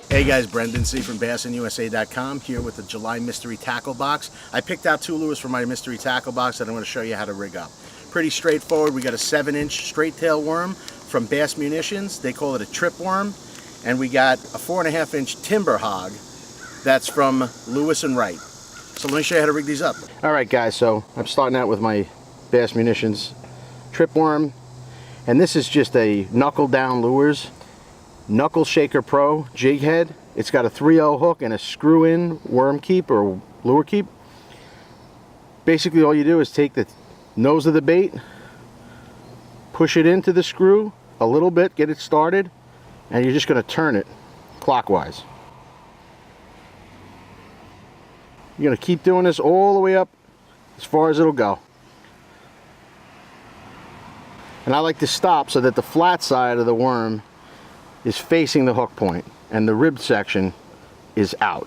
Hey guys, Brendan C. from BassinUSA.com here with the July mystery tackle box. I picked out 2 lures for my mystery tackle box that I'm going to show you how to rig up. Pretty straightforward. We got a 7-inch straight tail worm from Bass Munitions. They call it a trip worm. And we got a 4.5-inch timber hog that's from Lewis and Wright. So let me show you how to rig these up. Alright guys, so I'm starting out with my Bass Munitions trip worm. And this is just a knuckle down lures. Knuckle Shaker Pro jig head. It's got a 3/0 hook and a screw in worm keep or lure keep. Basically all you do is take the nose of the bait, push it into the screw a little bit, get it started, and you're just going to turn it clockwise. You're going to keep doing this all the way up as far as it'll go. And I like to stop so that the flat side of the worm is facing the hook point and the rib section is out.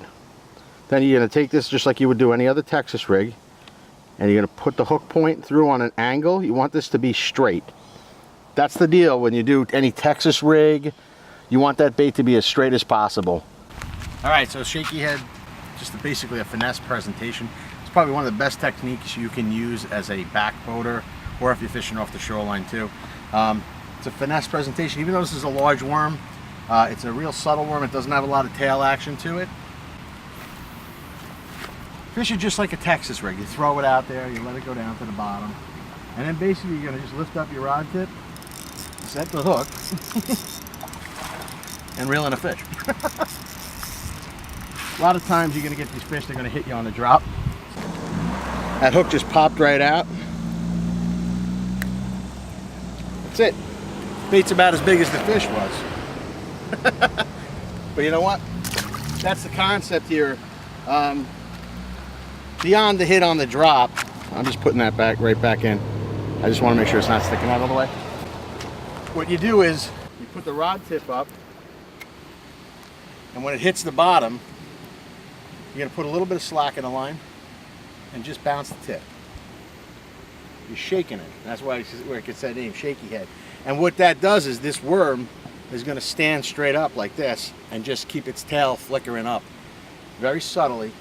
Then you're going to take this just like you would do any other Texas rig, and you're going to put the hook point through on an angle. You want this to be straight. That's the deal when you do any Texas rig. You want that bait to be as straight as possible. Alright, so Shaky Head, just basically a finesse presentation. It's probably one of the best techniques you can use as a back boater, or if you're fishing off the shoreline too. It's a finesse presentation. Even though this is a large worm, it's a real subtle worm. It doesn't have a lot of tail action to it. Fish it just like a Texas rig. You throw it out there, you let it go down to the bottom, and then basically you're going to just lift up your rod tip, set the hook, and reel in a fish. A lot of times you're going to get these fish, they're going to hit you on the drop. That hook just popped right out. That's it. Bait's about as big as the fish was. But you know what? That's the concept here. Beyond the hit on the drop, I'm just putting that right back in. I just want to make sure it's not sticking out all the way. What you do is you put the rod tip up, and when it hits the bottom, you're going to put a little bit of slack in the line and just bounce the tip. You're shaking it. That's why it gets that name, Shaky Head. And what that does is this worm is going to stand straight up like this and just keep its tail flickering up very subtly.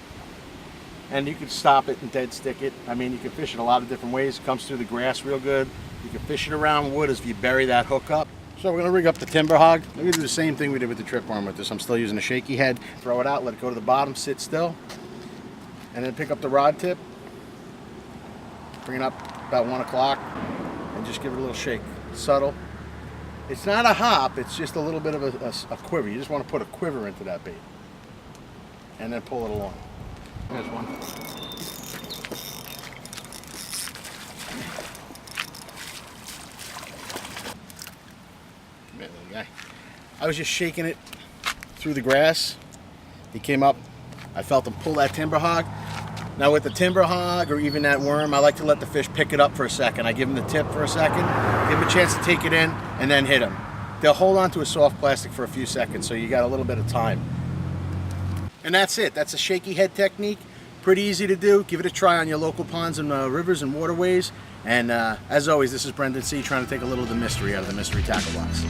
And you can stop it and dead stick it. I mean, you can fish it a lot of different ways. It comes through the grass real good. You can fish it around wood as if you bury that hook up. So we're going to rig up the timber hog. We're going to do the same thing we did with the trip worm with this. I'm still using a Shaky Head. Throw it out, let it go to the bottom, sit still, and then pick up the rod tip, bring it up about 1 o'clock, and just give it a little shake. Subtle. It's not a hop, it's just a little bit of a quiver. You just want to put a quiver into that bait. And then pull it along. There's one. Come here, little guy. I was just shaking it through the grass. He came up. I felt him pull that timber hog. Now with the timber hog or even that worm, I like to let the fish pick it up for a second. I give them the tip for a second, give them a chance to take it in, and then hit them. They'll hold on to a soft plastic for a few seconds, so you got a little bit of time. And that's it. That's a Shaky Head technique. Pretty easy to do. Give it a try on your local ponds and rivers and waterways. And as always, this is Brendan C. trying to take a little of the mystery out of the mystery tackle box.